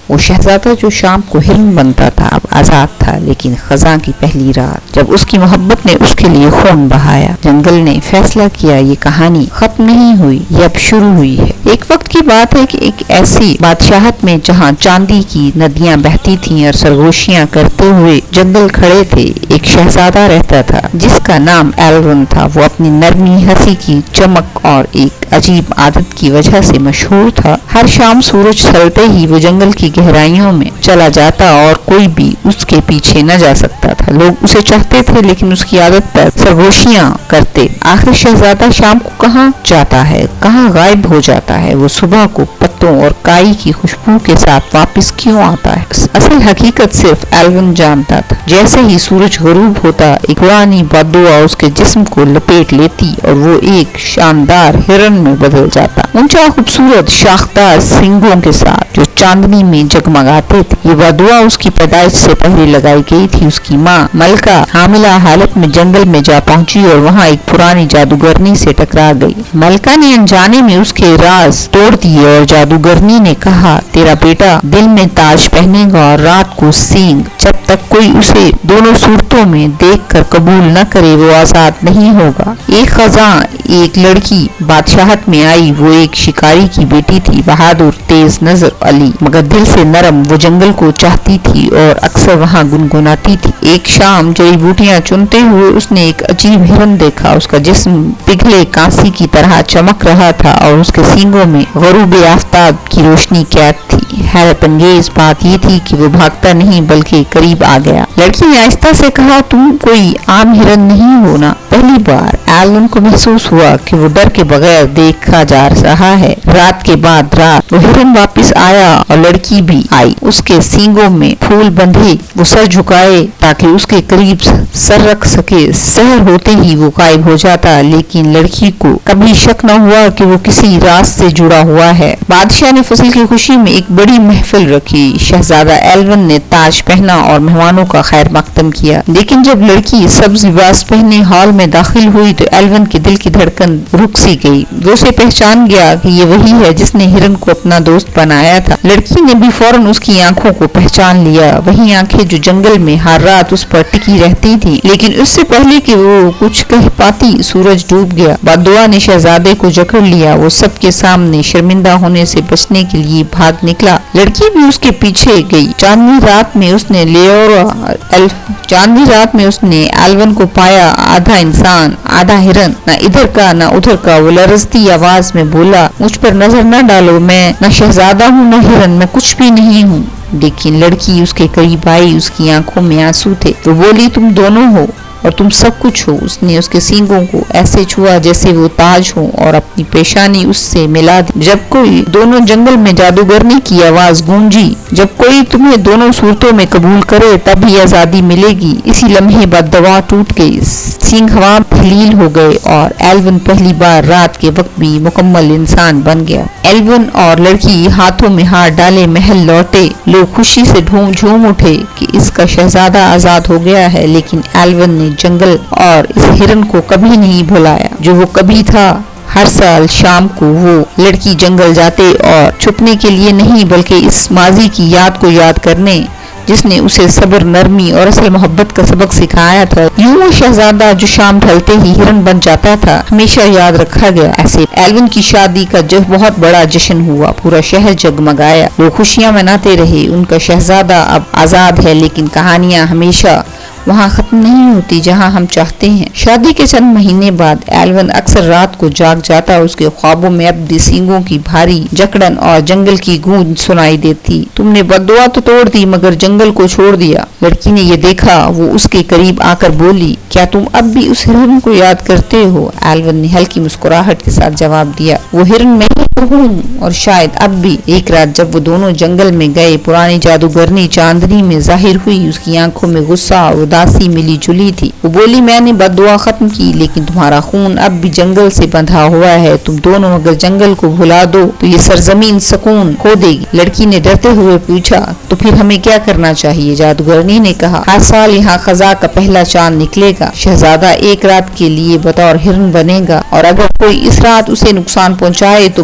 وہ شہزادہ جو شام کو ہرن بنتا تھا اب آزاد تھا، لیکن خزاں کی پہلی رات جب اس کی محبت نے اس کے لیے خون بہایا، جنگل نے فیصلہ کیا یہ کہانی ختم نہیں ہوئی، یہ اب شروع ہوئی ہے۔ ایک وقت کی بات ہے کہ ایک ایسی بادشاہت میں جہاں چاندی کی ندیاں بہتی تھیں اور سرگوشیاں کرتے ہوئے جنگل کھڑے تھے، ایک شہزادہ رہتا تھا جس کا نام ایلون تھا۔ وہ اپنی نرمی، ہنسی کی چمک اور ایک عجیب عادت کی وجہ سے مشہور تھا۔ ہر شام سورج ڈھلتے ہی وہ جنگل کی گہرائیوں میں چلا جاتا اور کوئی بھی اس کے پیچھے نہ جا سکتا تھا۔ لوگ اسے چاہتے تھے لیکن اس کی عادت پر سرگوشیاں کرتے۔ آخر شہزادہ شام کو کہاں جاتا ہے، کہاں غائب ہو جاتا ہے، وہ صبح کو پتوں اور کائی کی خوشبو کے ساتھ واپس کیوں آتا ہے؟ اصل حقیقت صرف ایلون جانتا تھا۔ جیسے ہی سورج غروب ہوتا، ایک پرانی بددعا اس کے جسم کو لپیٹ لیتی اور وہ ایک شاندار ہرن میں بدل جاتا، اونچا، خوبصورت، شاخدار سینگوں کے ساتھ جو چاندنی میں جگمگاتے تھے۔ یہ بددعا اس کی پیدائش سے پہلے لگائی گئی تھی۔ اس کی ماں ملکہ حاملہ حالت میں جنگل میں جا پہنچی اور وہاں ایک پرانی جادوگرنی سے ٹکرا گئی۔ ملکہ نے انجانے میں اس کے راز توڑ دیے اور جادوگرنی نے کہا، تیرا بیٹا دل میں تاج پہنے گا اور رات کو سینگ۔ جب تک کوئی اسے دونوں صورتوں میں دیکھ کر قبول نہ کرے وہ آزاد نہیں ہوگا۔ ایک خزاں ایک لڑکی بادشاہت میں آئی۔ وہ ایک شکاری کی بیٹی تھی، بہادر، تیز نظر علی، مگر دل سے نرم۔ وہ جنگل کو چاہتی تھی اور اکثر وہاں گنگناتی تھی۔ ایک شام جڑی بوٹیاں چنتے ہوئے اس نے ایک عجیب ہرن دیکھا۔ اس کا جسم پگھلے کانسی کی طرح چمک رہا تھا اور اس کے سینگوں میں غروب آفتاب کی روشنی قید تھی۔ حیرت انگیز بات یہ تھی کہ وہ بھاگتا نہیں بلکہ قریب آ گیا۔ لڑکی نے آہستہ سے کہا، تم کوئی عام ہرن نہیں ہو نا؟ پہلی بار ایلون کو محسوس ہوا کہ وہ ڈر کے بغیر دیکھا جا رہا ہے۔ رات کے بعد رات وہ ہرن واپس آیا اور لڑکی بھی آئی۔ اس کے سینگوں میں پھول بندھے، وہ سر جھکائے تاکہ اس کے قریب سر رکھ سکے۔ سحر ہوتے ہی وہ غائب ہو جاتا، لیکن لڑکی کو کبھی شک نہ ہوا کہ وہ کسی راز سے جڑا ہوا ہے۔ بادشاہ نے فصل کی خوشی میں ایک بڑی محفل رکھی۔ شہزادہ ایلون نے تاج پہنا اور مہمانوں کا خیر مقدم کیا، لیکن جب لڑکی سبز لباس پہنے ہال میں داخل ہوئی تو ایلون کے دل کی دھڑکن رک سی گئی۔ وہ اسے پہچان گیا کہ یہ وہی ہے جس نے ہرن کو اپنا دوست بنایا تھا۔ لڑکی نے بھی فوراً اس کی آنکھوں کو پہچان لیا، وہی آنکھیں جو جنگل میں ہر رات اس پر ٹکی رہتی تھی۔ لیکن اس سے پہلے کہ وہ کچھ کہہ پاتی سورج ڈوب گیا۔ بددعا نے شہزادے کو جکڑ لیا۔ وہ سب کے سامنے شرمندہ ہونے سے بچنے کے لیے بھاگ نکلا۔ لڑکی بھی اس کے پیچھے گئی۔ چاندنی رات میں اس نے ایلون کو پایا، آدھا انسان آدھا ہرن، نہ ادھر کا نہ ادھر کا۔ وہ لرزتی آواز میں بولا، مجھ پر نظر نہ ڈالو، میں نہ شہزادہ ہوں نہ ہرن، میں کچھ بھی نہیں ہوں۔ لیکن لڑکی اس کے قریب آئی، اس کی آنکھوں میں آنسو تھے۔ وہ بولی، تم دونوں ہو اور تم سب کچھ ہو۔ اس نے اس کے سینگوں کو ایسے چھوا جیسے وہ تاج ہو اور اپنی پیشانی اس سے ملا دی۔ جب کوئی دونوں جنگل میں جادوگرنی کی آواز گونجی، جب کوئی تمہیں دونوں صورتوں میں قبول کرے تب ہی آزادی ملے گی۔ اسی لمحے بددعا ٹوٹ گئی، سینگ ہوا تحلیل ہو گئے اور ایلون پہلی بار رات کے وقت بھی مکمل انسان بن گیا۔ ایلون اور لڑکی ہاتھوں میں ہاتھ ڈالے محل لوٹے۔ لوگ خوشی سے جھوم اٹھے کہ اس کا شہزادہ آزاد ہو گیا ہے، لیکن ایلون نے جنگل اور اس ہرن کو کبھی نہیں بھلایا جو وہ کبھی تھا۔ ہر سال شام کو وہ لڑکی جنگل جاتے اور چھپنے کے لیے نہیں بلکہ اس ماضی کی یاد کو یاد کرنے جس نے اسے صبر، نرمی اور اصل محبت کا سبق سکھایا تھا۔ یوں وہ شہزادہ جو شام ڈھلتے ہی ہرن بن جاتا تھا ہمیشہ یاد رکھا گیا۔ ایسے ایلون کی شادی کا بہت بڑا جشن ہوا، پورا شہر جگمگایا، وہ خوشیاں مناتے رہے۔ ان کا شہزادہ اب آزاد ہے، لیکن کہانیاں ہمیشہ وہاں ختم نہیں ہوتی جہاں ہم چاہتے ہیں۔ شادی کے چند مہینے بعد ایلون اکثر رات کو جاگ جاتا، اس کے خوابوں میں اب بھی سینگوں کی بھاری جکڑن اور جنگل کی گونج سنائی دیتی۔ تم نے بددعا تو توڑ دی مگر جنگل کو چھوڑ دیا۔ لڑکی نے یہ دیکھا، وہ اس کے قریب آ کر بولی، کیا تم اب بھی اس ہرن کو یاد کرتے ہو؟ ایلون نے ہلکی مسکراہٹ کے ساتھ جواب دیا، وہ ہرن میں ہوں اور شاید اب بھی۔ ایک رات جب وہ دونوں جنگل میں گئے، پرانی جادوگرنی چاندنی میں ظاہر ہوئی۔ اس کی آنکھوں میں غصہ اور اداسی ملی جلی تھی۔ وہ بولی، میں نے بددعا ختم کی لیکن تمہارا خون اب بھی جنگل سے بندھا ہوا ہے۔ تم دونوں اگر جنگل کو بھلا دو تو یہ سرزمین سکون کھو دے گی۔ لڑکی نے ڈرتے ہوئے پوچھا، تو پھر ہمیں کیا کرنا چاہیے؟ جادوگرنی نے کہا، ہر سال یہاں خزاں کا پہلا چاند نکلے گا، شہزادہ ایک رات کے لیے بطور ہرن بنے گا اور اگر کوئی اس رات اسے نقصان پہنچائے تو